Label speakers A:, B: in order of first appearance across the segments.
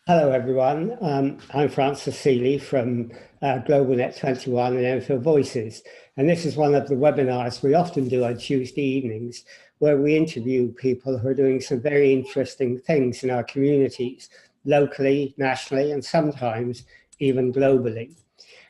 A: Hello, everyone. I'm Francis Seeley from GlobalNet 21 and Enfield Voices. And this is one of the webinars we often do on Tuesday evenings, where we interview people who are doing some very interesting things in our communities, locally, nationally, and sometimes even globally.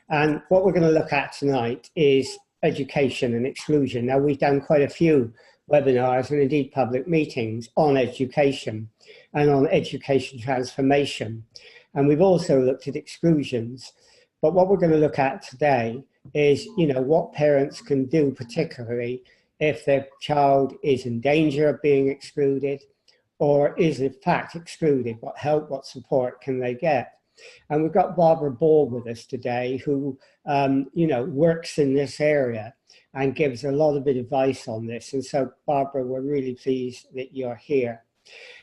A: And what we're going to look at tonight is education and exclusion. Now, we've done quite a few webinars and indeed public meetings on education and on education transformation. And we've also looked at exclusions. But what we're going to look at today is, what parents can do, particularly if their child is in danger of being excluded or is in fact excluded. What help, what support can they get? And we've got Barbara Ball with us today who, works in this area and gives a lot of advice on this. And so, Barbara, we're really pleased that you're here.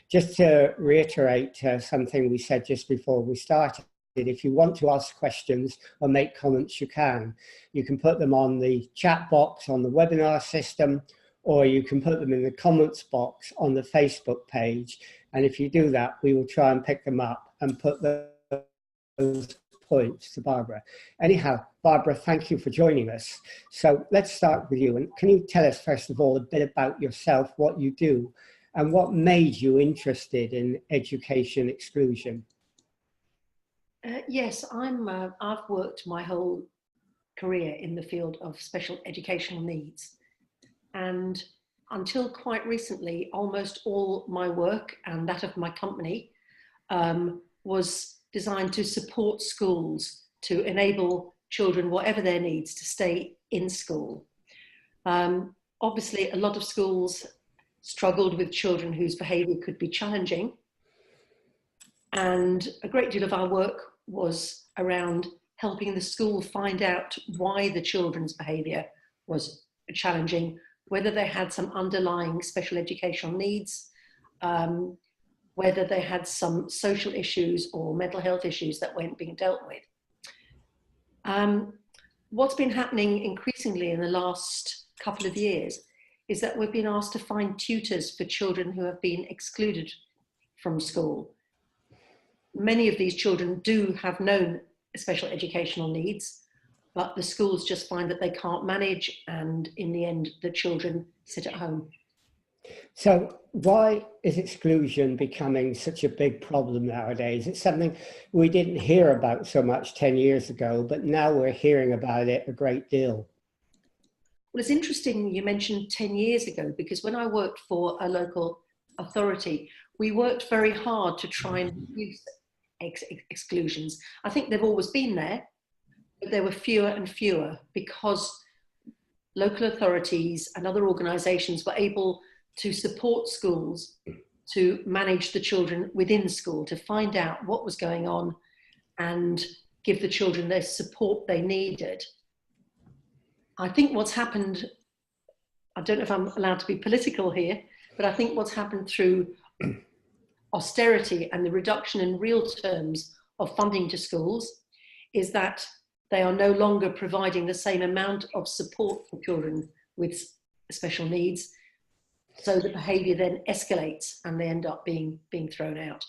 A: Just to reiterate something we said just before we started, if you want to ask questions or make comments, you can. You can put them on the chat box on the webinar system, or you can put them in the comments box on the Facebook page. And if you do that, we will try and pick them up and put those points to Barbara. Anyhow, Barbara, thank you for joining us. So let's start with you. And can you tell us, first of all, a bit about yourself, what you do, and what made you interested in education exclusion?
B: Yes, I've worked my whole career in the field of special educational needs. And until quite recently, almost all my work and that of my company was designed to support schools to enable children, whatever their needs, to stay in school. Obviously, a lot of schools struggled with children whose behaviour could be challenging. And a great deal of our work was around helping the school find out why the children's behaviour was challenging, whether they had some underlying special educational needs, whether they had some social issues or mental health issues that weren't being dealt with. What's been happening increasingly in the last couple of years is that we've been asked to find tutors for children who have been excluded from school. Many of these children do have known special educational needs, but the schools just find that they can't manage, and in the end, the children sit at home.
A: So why is exclusion becoming such a big problem nowadays? It's something we didn't hear about so much 10 years ago, but now we're hearing about it a great deal.
B: Well, it's interesting you mentioned 10 years ago, because when I worked for a local authority, we worked very hard to try and reduce exclusions. I think they've always been there, but there were fewer and fewer because local authorities and other organisations were able to support schools to manage the children within school, to find out what was going on and give the children the support they needed. I think what's happened, I don't know if I'm allowed to be political here, but I think what's happened through austerity and the reduction in real terms of funding to schools is that they are no longer providing the same amount of support for children with special needs. So the behaviour then escalates and they end up being thrown out.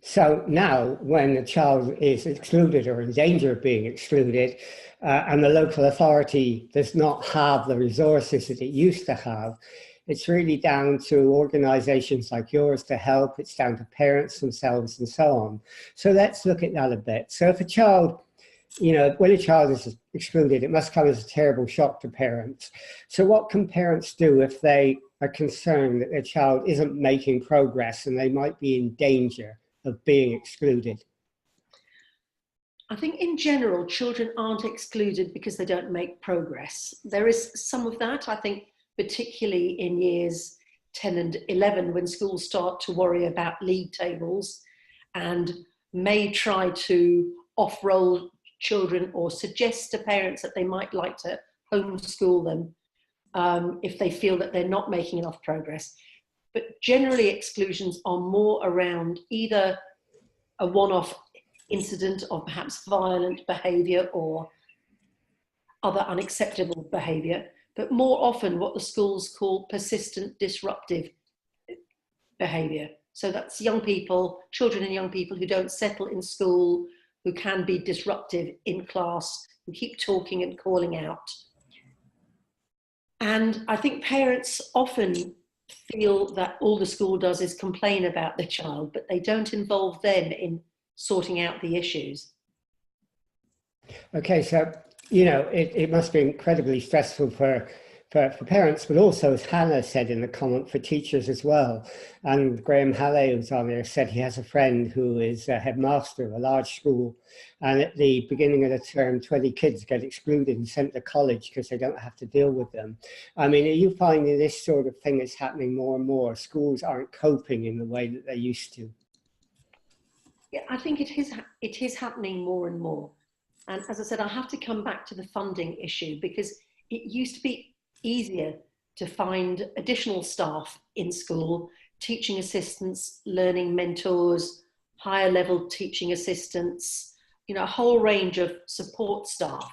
B: So
A: now when a child is excluded or in danger of being excluded, and the local authority does not have the resources that it used to have, it's really down to organisations like yours to help. It's down to parents themselves and so on. So let's look at that a bit. So if a child, when a child is excluded, it must come as a terrible shock to parents. So what can parents do if they are concerned that their child isn't making progress and they might be in danger of being excluded?
B: I think in general, children aren't excluded because they don't make progress. There is some of that, I think, particularly in years 10 and 11, when schools start to worry about league tables and may try to off-roll children or suggest to parents that they might like to homeschool them if they feel that they're not making enough progress. But generally, exclusions are more around either a one-off incident of perhaps violent behaviour or other unacceptable behaviour, but more often what the schools call persistent disruptive behaviour. So that's young people, children and young people who don't settle in school, who can be disruptive in class, who keep talking and calling out. And I think parents often feel that all the school does is complain about the child, but they don't involve them in sorting out the issues.
A: Okay, so, you know, it must be incredibly stressful for parents, but also, as Hannah said in the comment, for teachers as well. And Graham Halley, who's on there, said he has a friend who is a headmaster of a large school, and at the beginning of the term, 20 kids get excluded and sent to college because they don't have to deal with them. I mean, are you finding this sort of thing is happening more and more? Schools aren't coping in the way that they used to.
B: Yeah, I think it is happening more and more. And as I said, I have to come back to the funding issue, because it used to be easier to find additional staff in school, teaching assistants, learning mentors, higher level teaching assistants, you know, a whole range of support staff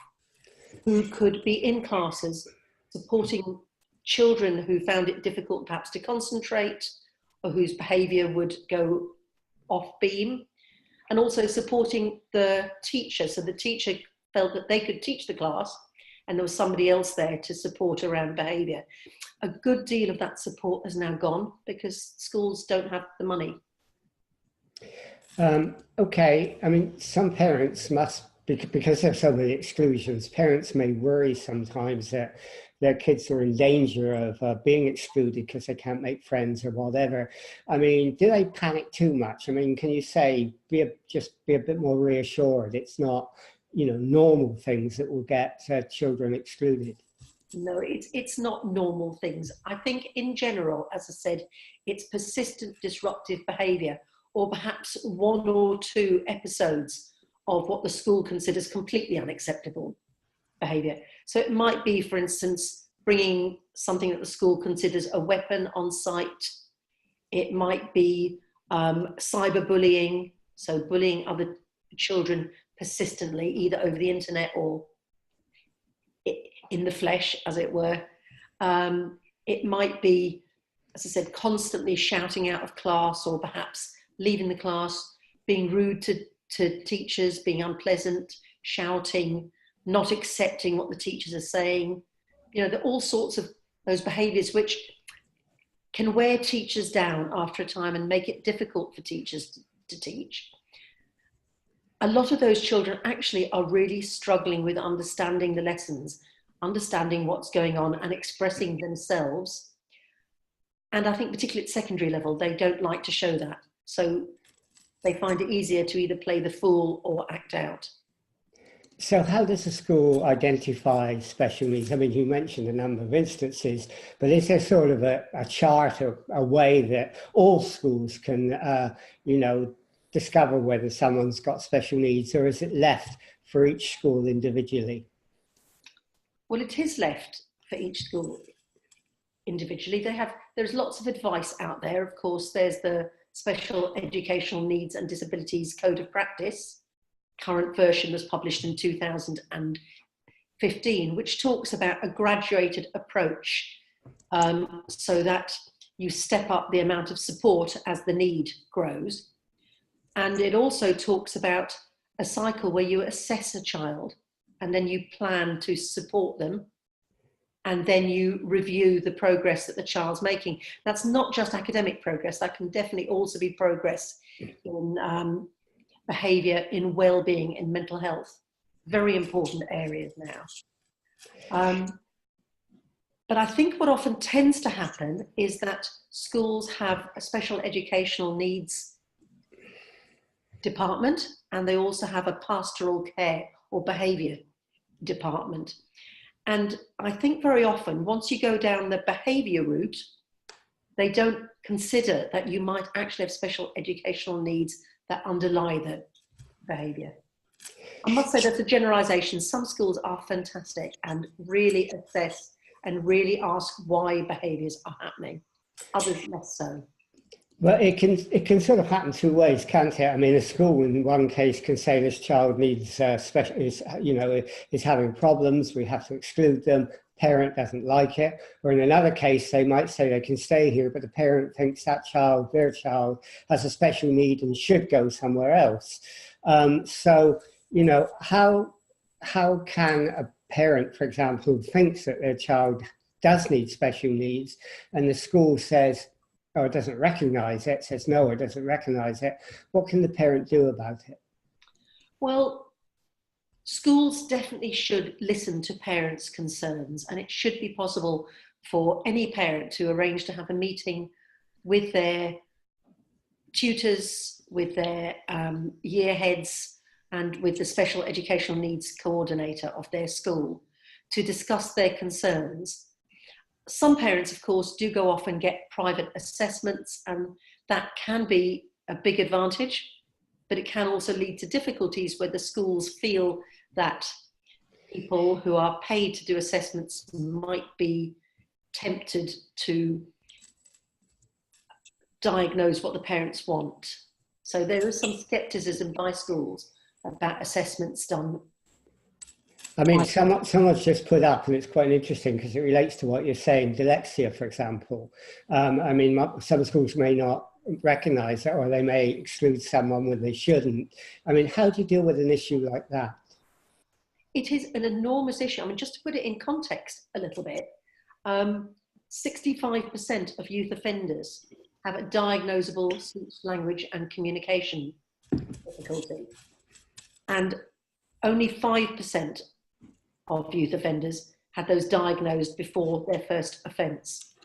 B: who could be in classes supporting children who found it difficult perhaps to concentrate, or whose behaviour would go off beam, and also supporting the teacher. So the teacher felt that they could teach the class and there was somebody else there to support around behaviour. A good deal of that support has now gone because schools don't have the money.
A: Okay, I mean, some parents must, because there's so many exclusions, parents may worry sometimes that their kids are in danger of being excluded because they can't make friends or whatever. I mean, do they panic too much? I mean, can you say, just be a bit more reassured? It's not, you know, normal things that will get children excluded.
B: No, it's not normal things. I think in general, as I said, it's persistent disruptive behaviour, or perhaps one or two episodes of what the school considers completely unacceptable behaviour. So it might be, for instance, bringing something that the school considers a weapon on site. It might be cyberbullying, so bullying other children persistently, either over the internet or in the flesh, as it were. It might be, as I said, constantly shouting out of class, or perhaps leaving the class, being rude to teachers, being unpleasant, shouting, not accepting what the teachers are saying. You know, there are all sorts of those behaviours which can wear teachers down after a time and make it difficult for teachers to teach. A lot of those children actually are really struggling with understanding the lessons, understanding what's going on and expressing themselves. And I think particularly at secondary level, they don't like to show that. So they find it easier to either play the fool or act out.
A: So how does a school identify special needs? I mean, you mentioned a number of instances, but is there sort of a chart or a way that all schools can, you know, discover whether someone's got special needs, or is it left for each school individually?
B: Well, it is left for each school individually. There's lots of advice out there. Of course, there's the Special Educational Needs and Disabilities Code of Practice. Current version was published in 2015, which talks about a graduated approach, so that you step up the amount of support as the need grows. And it also talks about a cycle where you assess a child and then you plan to support them, and then you review the progress that the child's making. That's not just academic progress, that can definitely also be progress in behaviour, in well-being, in mental health. Very important areas now. But I think what often tends to happen is that schools have a special educational needs department, and they also have a pastoral care or behaviour department. And I think very often, once you go down the behaviour route, they don't consider that you might actually have special educational needs that underlie the behaviour. I must say that's a generalisation. Some schools are fantastic and really assess and really ask why behaviours are happening. Others less so.
A: Well, it can sort of happen two ways, can't it? I mean, a school in one case can say this child needs special is having problems. We have to exclude them. Parent doesn't like it. Or in another case, they might say they can stay here, but the parent thinks that child, their child, has a special need and should go somewhere else. So how can a parent, for example, who thinks that their child does need special needs, and the school says, or it doesn't recognize it, says no, it doesn't recognize it, what can the parent do about it?
B: Well, schools definitely should listen to parents' concerns, and it should be possible for any parent to arrange to have a meeting with their tutors, with their year heads, and with the special educational needs coordinator of their school to discuss their concerns. Some parents, of course, do go off and get private assessments, and that can be a big advantage, but it can also lead to difficulties where the schools feel that people who are paid to do assessments might be tempted to diagnose what the parents want. So there is some skepticism by schools about assessments done.
A: I mean, someone's just put up, and it's quite interesting because it relates to what you're saying, dyslexia, for example. I mean, some schools may not recognize it, or they may exclude someone when they shouldn't. I mean, how do you deal with an issue like that?
B: It is an enormous issue. I mean, just to put it in context a little bit, 65% of youth offenders have a diagnosable speech, language, and communication difficulty. And only 5% of youth offenders had those diagnosed before their first offence.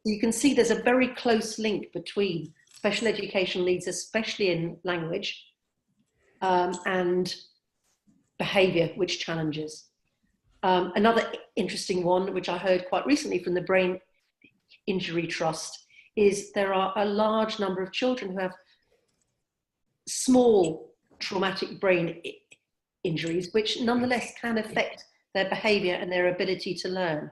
B: You can see there's a very close link between special educational needs, especially in language, and behaviour, which challenges. Another interesting one, which I heard quite recently from the Brain Injury Trust, is there are a large number of children who have small traumatic brain injuries, which nonetheless can affect their behaviour and their ability to learn.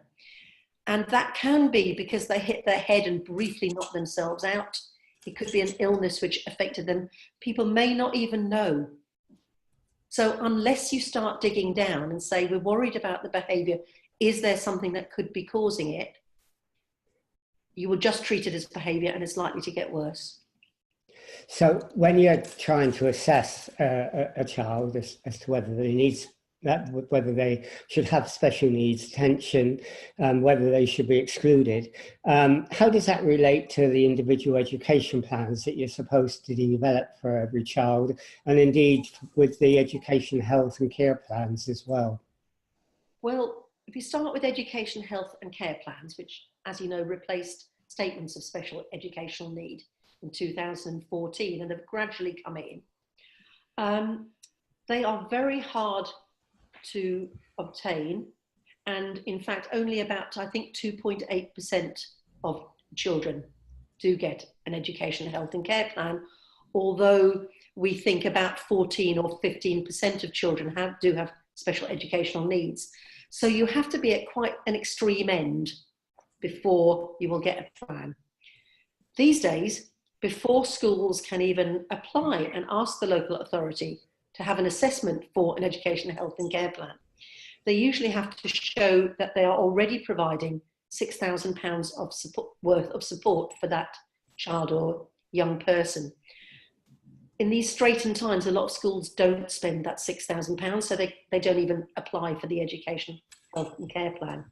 B: And that can be because they hit their head and briefly knocked themselves out. It could be an illness which affected them. People may not even know. So unless you start digging down and say, we're worried about the behaviour, is there something that could be causing it? You will just treat it as behaviour, and it's likely to get worse.
A: So when you're trying to assess a child as to whether they need that, whether they should have special needs, attention, whether they should be excluded, how does that relate to the individual education plans that you're supposed to develop for every child, and indeed with the education, health and care plans as well?
B: Well, if you start with education, health and care plans, which, as you know, replaced statements of special educational need in 2014 and have gradually come in, they are very hard to obtain, and in fact only about, I think, 2.8% of children do get an education, health and care plan, although we think about 14 or 15% of children do have special educational needs. So you have to be at quite an extreme end before you will get a plan. These days, before schools can even apply and ask the local authority to have an assessment for an education, health and care plan, they usually have to show that they are already providing £6,000 of worth of support for that child or young person. In these straitened times, a lot of schools don't spend that £6,000, so they don't even apply for the education, health and care plan.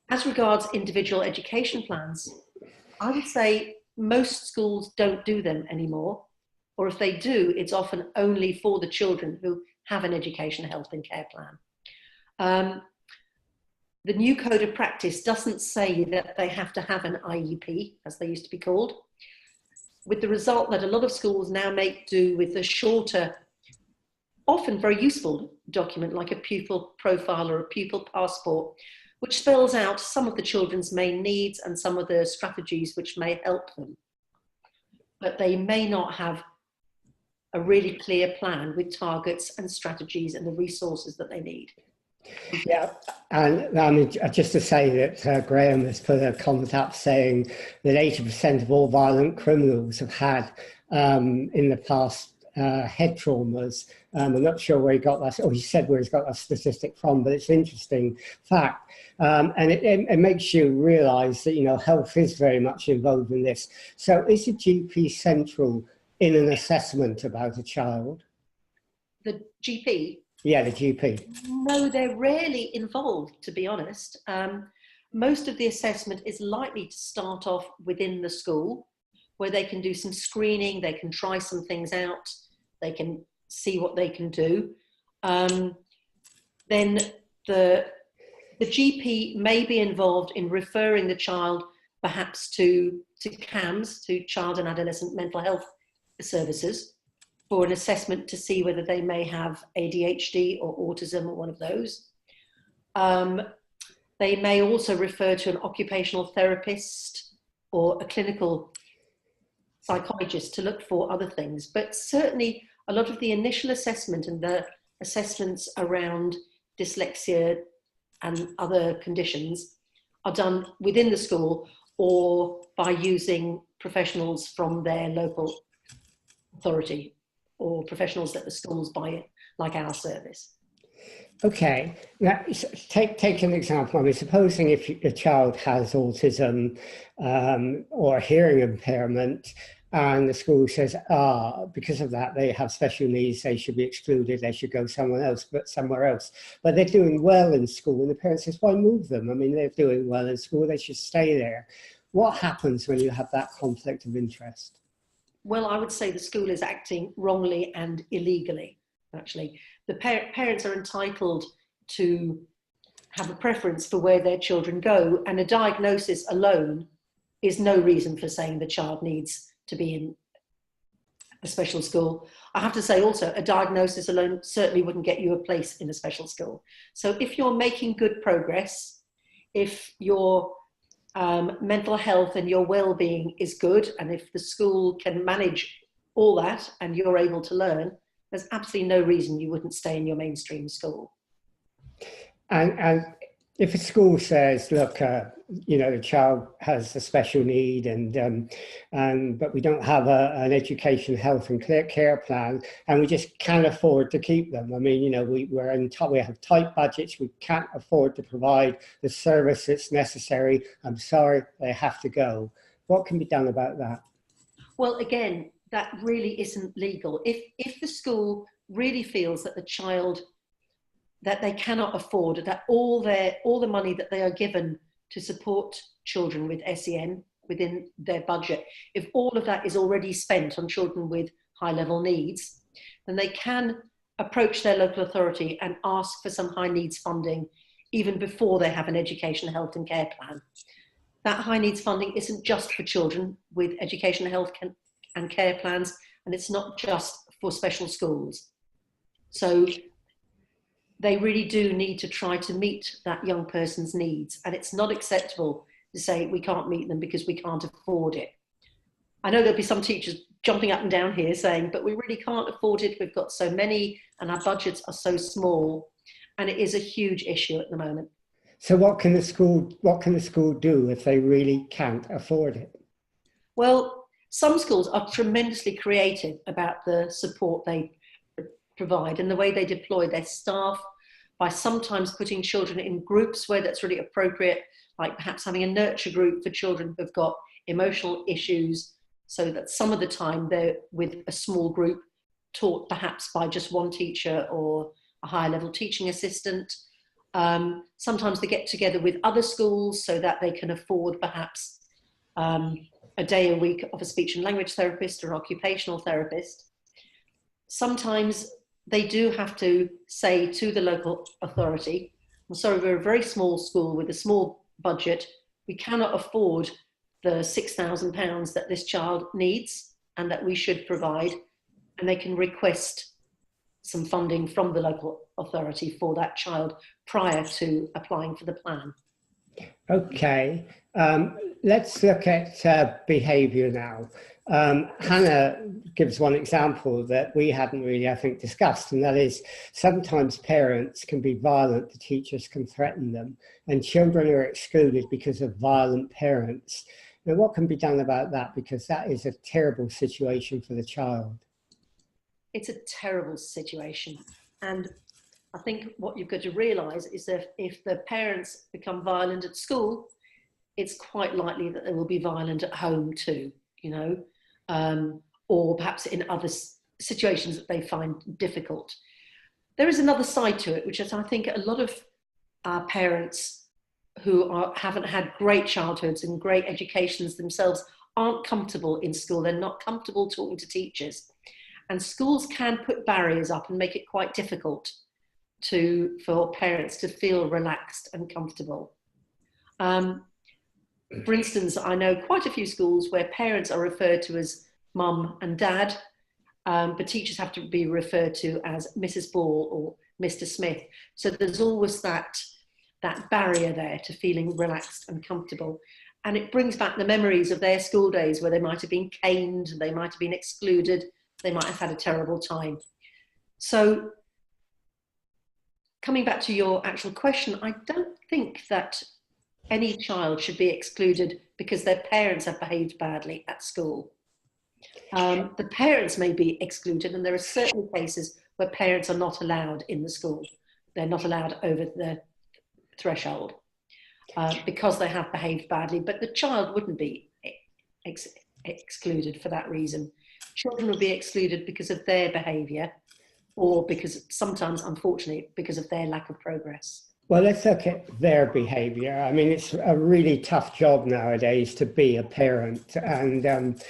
B: As regards individual education plans, I would say most schools don't do them anymore, or if they do, it's often only for the children who have an education, health and care plan. The new code of practice doesn't say that they have to have an IEP, as they used to be called, with the result that a lot of schools now make do with a shorter, often very useful document like a pupil profile or a pupil passport, which spells out some of the children's main needs and some of the strategies which may help them. But they may not have a really clear plan with targets and strategies and the resources that they need.
A: Yeah, and I mean, just to say that Graham has put a comment up saying that 80% of all violent criminals have had in the past head traumas. I'm not sure where he got that, or he said where he's got that statistic from, but it's an interesting fact. And it makes you realise that, you know, health is very much involved in this. So is the GP central in an assessment about a child?
B: The GP?
A: Yeah, the GP.
B: No, they're rarely involved, to be honest. Most of the assessment is likely to start off within the school, where they can do some screening, they can try some things out, they can see what they can do. Then the GP may be involved in referring the child perhaps to CAMS, to Child and Adolescent Mental Health Services, for an assessment to see whether they may have ADHD or autism or one of those. They may also refer to an occupational therapist or a clinical psychologist to look for other things. But certainly a lot of the initial assessment and the assessments around dyslexia and other conditions are done within the school or by using professionals from their local authority, or professionals that the schools buy, like our service.
A: Okay, now take an example. I mean, supposing if a child has autism or a hearing impairment, and the school says, because of that, they have special needs, they should be excluded, they should go somewhere else. But they're doing well in school, and the parent says, why move them? I mean, they're doing well in school, they should stay there. What happens when you have that conflict of interest?
B: Well, I would say the school is acting wrongly and illegally, actually. The parents are entitled to have a preference for where their children go, and a diagnosis alone is no reason for saying the child needs to be in a special school. I have to say also, a diagnosis alone certainly wouldn't get you a place in a special school. So if you're making good progress, if your mental health and your well-being is good, and if the school can manage all that and you're able to learn, there's absolutely no reason you wouldn't stay in your mainstream school.
A: And if a school says, look, you know, the child has a special need, but we don't have an education, health and care plan, and we just can't afford to keep them. I mean, you know, we have tight budgets, we can't afford to provide the service that's necessary. I'm sorry, they have to go. What can be done about that?
B: Well, again, that really isn't legal. If the school really feels that the child, that they cannot afford, that all the money that they are given to support children with SEN within their budget, if all of that is already spent on children with high level needs, then they can approach their local authority and ask for some high needs funding even before they have an education, health and care plan. That high needs funding isn't just for children with education, health and care plans, and it's not just for special schools. So they really do need to try to meet that young person's needs. And it's not acceptable to say we can't meet them because we can't afford it. I know there'll be some teachers jumping up and down here saying, but we really can't afford it. We've got so many and our budgets are so small. And it is a huge issue at the moment.
A: So what can the school do if they really can't afford it?
B: Well, some schools are tremendously creative about the support they provide and the way they deploy their staff, by sometimes putting children in groups where that's really appropriate, like perhaps having a nurture group for children who've got emotional issues, so that some of the time they're with a small group taught perhaps by just one teacher or a higher level teaching assistant. Sometimes they get together with other schools so that they can afford perhaps a day a week of a speech and language therapist or occupational therapist. Sometimes they do have to say to the local authority, I'm sorry, we're a very small school with a small budget. We cannot afford the £6,000 that this child needs and that we should provide. And they can request some funding from the local authority for that child prior to applying for the plan.
A: Okay. Let's look at behaviour now. Hannah gives one example that we hadn't really, I think, discussed, and that is sometimes parents can be violent, the teachers can threaten them, and children are excluded because of violent parents. Now, what can be done about that? Because that is a terrible situation for the child.
B: It's a terrible situation. And I think what you've got to realise is that if the parents become violent at school, it's quite likely that they will be violent at home too, you know, or perhaps in other situations that they find difficult. There is another side to it, which is I think a lot of our parents who haven't had great childhoods and great educations themselves aren't comfortable in school. They're not comfortable talking to teachers. And schools can put barriers up and make it quite difficult for parents to feel relaxed and comfortable. For instance, I know quite a few schools where parents are referred to as mum and dad, but teachers have to be referred to as Mrs. Ball or Mr. Smith. So there's always that barrier there to feeling relaxed and comfortable. And it brings back the memories of their school days where they might have been caned, they might have been excluded, they might have had a terrible time. So coming back to your actual question, I don't think that any child should be excluded because their parents have behaved badly at school. The parents may be excluded, and there are certain cases where parents are not allowed in the school. They're not allowed over the threshold because they have behaved badly, but the child wouldn't be excluded for that reason. Children would be excluded because of their behaviour, or because sometimes, unfortunately, because of their lack of progress.
A: Well, let's look at their behaviour. I mean, it's a really tough job nowadays to be a parent, and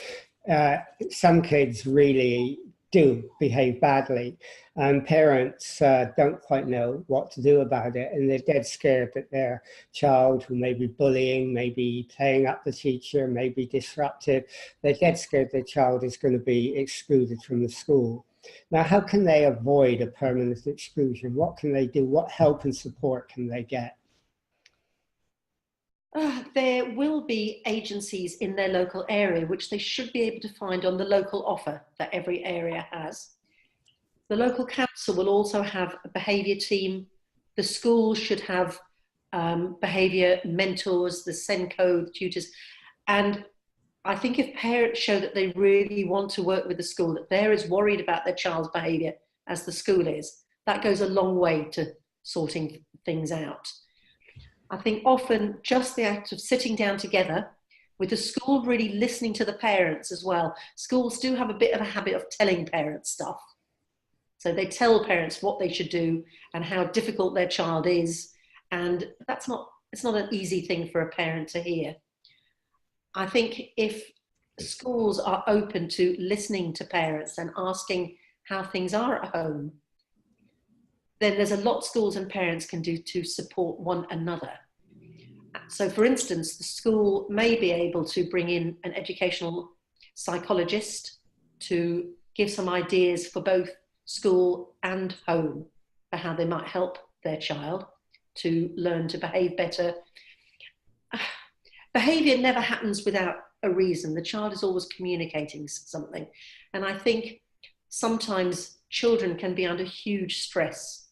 A: some kids really do behave badly, and parents don't quite know what to do about it, and they're dead scared that their child, who may be bullying, maybe playing up the teacher, maybe disruptive, they're dead scared their child is going to be excluded from the school. Now, how can they avoid a permanent exclusion? What can they do? What help and support can they get?
B: There will be agencies in their local area which they should be able to find on the local offer that every area has. The local council will also have a behaviour team. The school should have behaviour mentors, the ASEND code tutors. And I think if parents show that they really want to work with the school, that they're as worried about their child's behaviour as the school is, that goes a long way to sorting things out. I think often just the act of sitting down together with the school, really listening to the parents as well. Schools do have a bit of a habit of telling parents stuff. So they tell parents what they should do and how difficult their child is. And it's not an easy thing for a parent to hear. I think if schools are open to listening to parents and asking how things are at home, then there's a lot schools and parents can do to support one another. So for instance, the school may be able to bring in an educational psychologist to give some ideas for both school and home for how they might help their child to learn to behave better. Behaviour never happens without a reason. The child is always communicating something. And I think sometimes children can be under huge stress.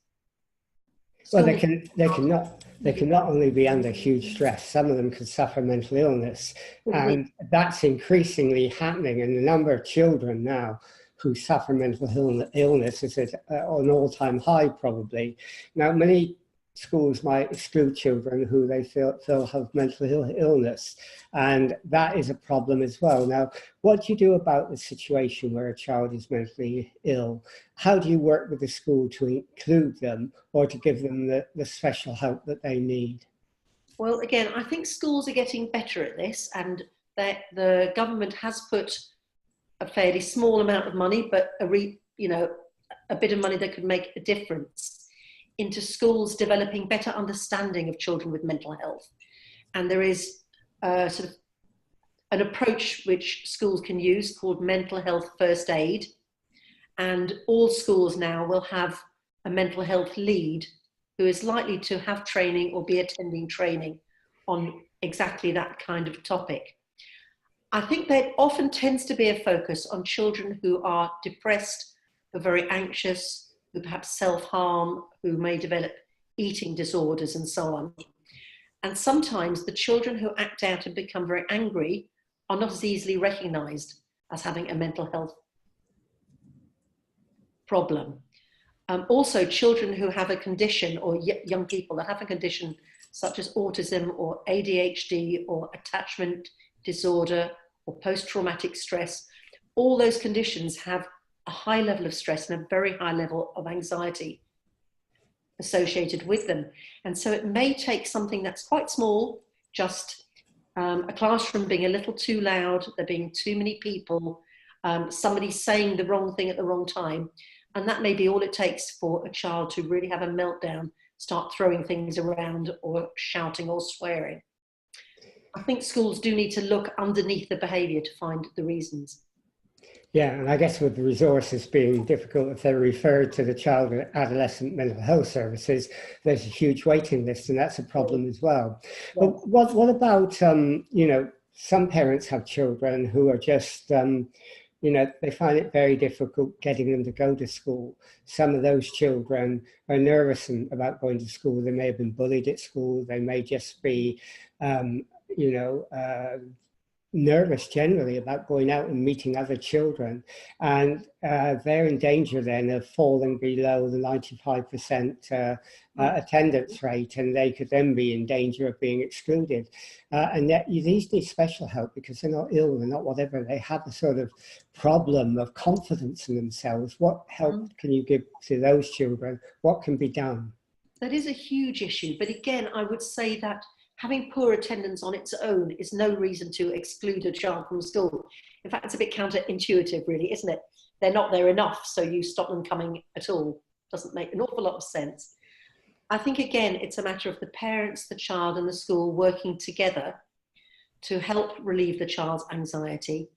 A: Well, they can not only be under huge stress, some of them can suffer mental illness. And that's increasingly happening. And the number of children now who suffer mental illness is at an all-time high, probably. Now, many schools might exclude children who they feel have mental illness, and that is a problem as well. Now, what do you do about the situation where a child is mentally ill? How do you work with the school to include them or to give them the special help that they need?
B: Well, again, I think schools are getting better at this, and that the government has put a fairly small amount of money, but a bit of money that could make a difference into schools developing better understanding of children with mental health. And there is sort of an approach which schools can use called mental health first aid. And all schools now will have a mental health lead who is likely to have training or be attending training on exactly that kind of topic. I think there often tends to be a focus on children who are depressed, who are very anxious, who perhaps self-harm, who may develop eating disorders and so on. And sometimes the children who act out and become very angry are not as easily recognised as having a mental health problem. Also, children who have a condition, or young people that have a condition such as autism or ADHD or attachment disorder or post-traumatic stress, all those conditions have a high level of stress and a very high level of anxiety associated with them. And so it may take something that's quite small, just a classroom being a little too loud, there being too many people, somebody saying the wrong thing at the wrong time. And that may be all it takes for a child to really have a meltdown, start throwing things around or shouting or swearing. I think schools do need to look underneath the behaviour to find the reasons.
A: Yeah, and I guess with the resources being difficult, if they're referred to the child and adolescent mental health services, there's a huge waiting list, and that's a problem as well. Yeah. But what about, you know, some parents have children who are just, you know, they find it very difficult getting them to go to school. Some of those children are nervous about going to school. They may have been bullied at school. They may just be, you know, nervous generally about going out and meeting other children, and they're in danger then of falling below the 95% attendance rate, and they could then be in danger of being excluded. And yet these need special help because they're not ill, they're not whatever, they have a sort of problem of confidence in themselves. What help can you give to those children? What can be done?
B: That is a huge issue, but again, I would say that having poor attendance on its own is no reason to exclude a child from school. In fact, it's a bit counterintuitive, really, isn't it? They're not there enough, so you stop them coming at all. Doesn't make an awful lot of sense. I think, again, it's a matter of the parents, the child, and the school working together to help relieve the child's anxiety,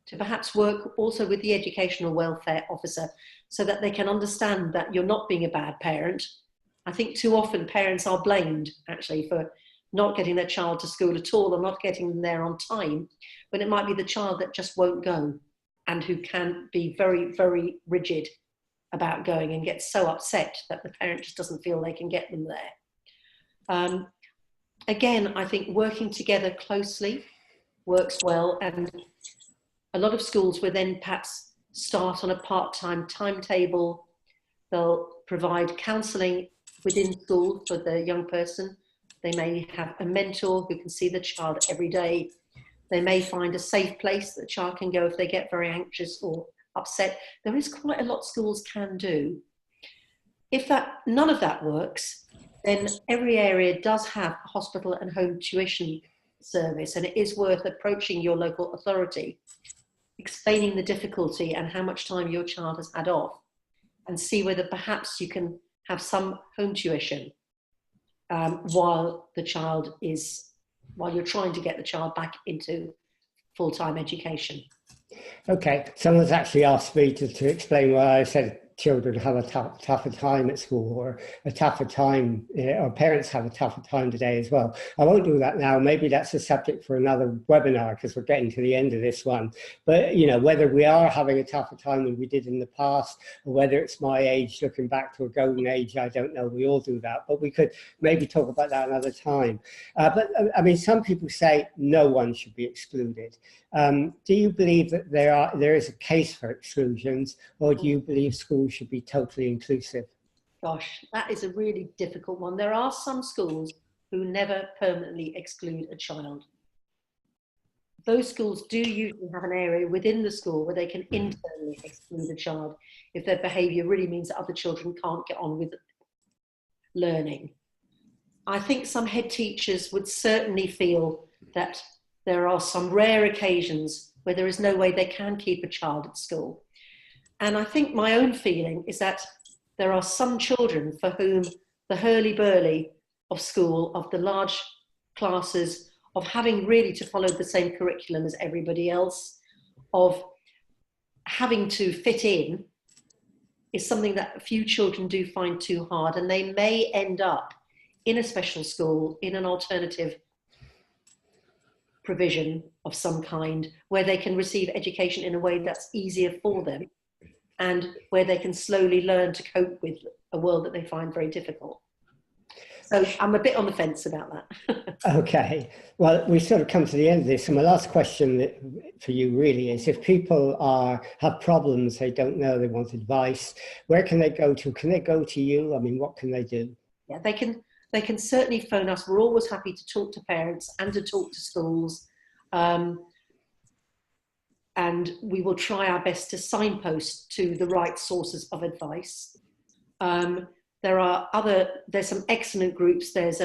B: to perhaps work also with the educational welfare officer so that they can understand that you're not being a bad parent. I think too often parents are blamed, actually, for not getting their child to school at all or not getting them there on time, when it might be the child that just won't go and who can be very, very rigid about going and get so upset that the parent just doesn't feel they can get them there. Again, I think working together closely works well, and a lot of schools will then perhaps start on a part-time timetable. They'll provide counselling within school for the young person. They may have a mentor who can see the child every day. They may find a safe place that the child can go if they get very anxious or upset. There is quite a lot schools can do. If none of that works, then every area does have a hospital and home tuition service, and it is worth approaching your local authority, explaining the difficulty and how much time your child has had off, and see whether perhaps you can have some home tuition while you're trying to get the child back into full-time education.
A: Okay, someone's actually asked me to explain why I said children have a tougher time at school, or a tougher time, or parents have a tougher time today as well. I won't do that now. Maybe that's a subject for another webinar because we're getting to the end of this one. But, you know, whether we are having a tougher time than we did in the past, or whether it's my age looking back to a golden age, I don't know. We all do that, but we could maybe talk about that another time. But I mean, some people say no one should be excluded. Do you believe that there is a case for exclusions, or do you believe schools should be totally inclusive?
B: Gosh, that is a really difficult one. There are some schools who never permanently exclude a child. Those schools do usually have an area within the school where they can internally exclude a child if their behaviour really means that other children can't get on with learning. I think some head teachers would certainly feel that there are some rare occasions where there is no way they can keep a child at school. And I think my own feeling is that there are some children for whom the hurly-burly of school, of the large classes, of having really to follow the same curriculum as everybody else, of having to fit in, is something that a few children do find too hard, and they may end up in a special school, in an alternative provision of some kind where they can receive education in a way that's easier for them and where they can slowly learn to cope with a world that they find very difficult. So I'm a bit on the fence about that.
A: Okay, well, we sort of come to the end of this, and my last question for you really is, if people have problems, they don't know, they want advice, where can they go to? Can they go to you? I mean, what can they do?
B: Yeah, they can certainly phone us. We're always happy to talk to parents and to talk to schools. And we will try our best to signpost to the right sources of advice. There's some excellent groups. There's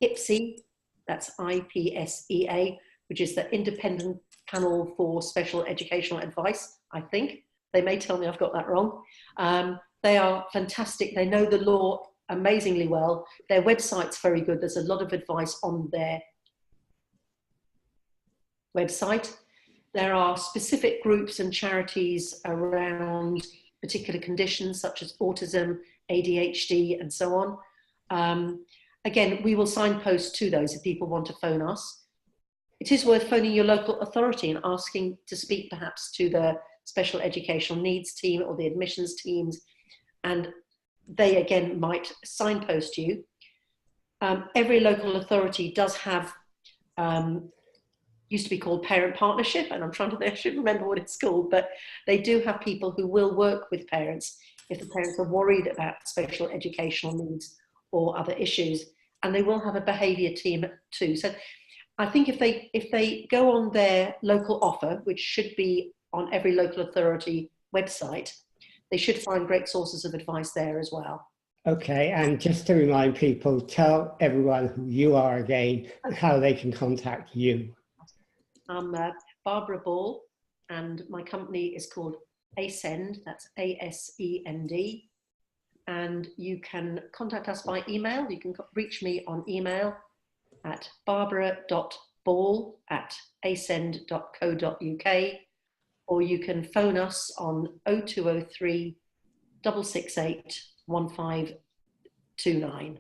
B: IPSEA, that's IPSEA, which is the Independent Panel for Special Educational Advice, I think. They may tell me I've got that wrong. They are fantastic. They know the law amazingly well. Their website's very good. There's a lot of advice on their website. There are specific groups and charities around particular conditions such as autism, ADHD, and so on. Again, we will signpost to those if people want to phone us. It is worth phoning your local authority and asking to speak perhaps to the special educational needs team or the admissions teams, and they again might signpost you. Every local authority does have, used to be called parent partnership, and I should remember what it's called, but they do have people who will work with parents if the parents are worried about special educational needs or other issues, and they will have a behaviour team too. So I think if they go on their local offer, which should be on every local authority website, they should find great sources of advice there as well.
A: Okay, and just to remind people, tell everyone who you are again and how they can contact you.
B: I'm Barbara Ball, and my company is called ASEND, that's ASEND, and you can contact us by email. You can reach me on email at barbara.ball@asend.co.uk, or you can phone us on 0203 668 1529.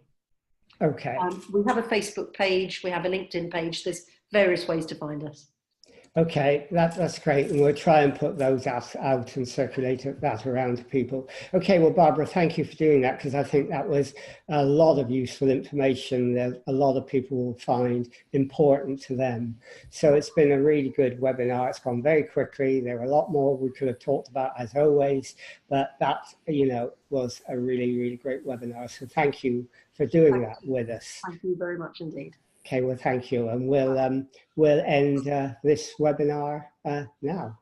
A: Okay.
B: We have a Facebook page, we have a LinkedIn page, there's various ways to find us.
A: Okay, that's great, and we'll try and put those out and circulate that around to people. Okay, well, Barbara, thank you for doing that, because I think that was a lot of useful information that a lot of people will find important to them. So it's been a really good webinar. It's gone very quickly. There were a lot more we could have talked about, as always, but that, was a really, really great webinar. So thank you for doing that with us.
B: Thank you very much indeed.
A: Okay, well, thank you, and we'll end this webinar now.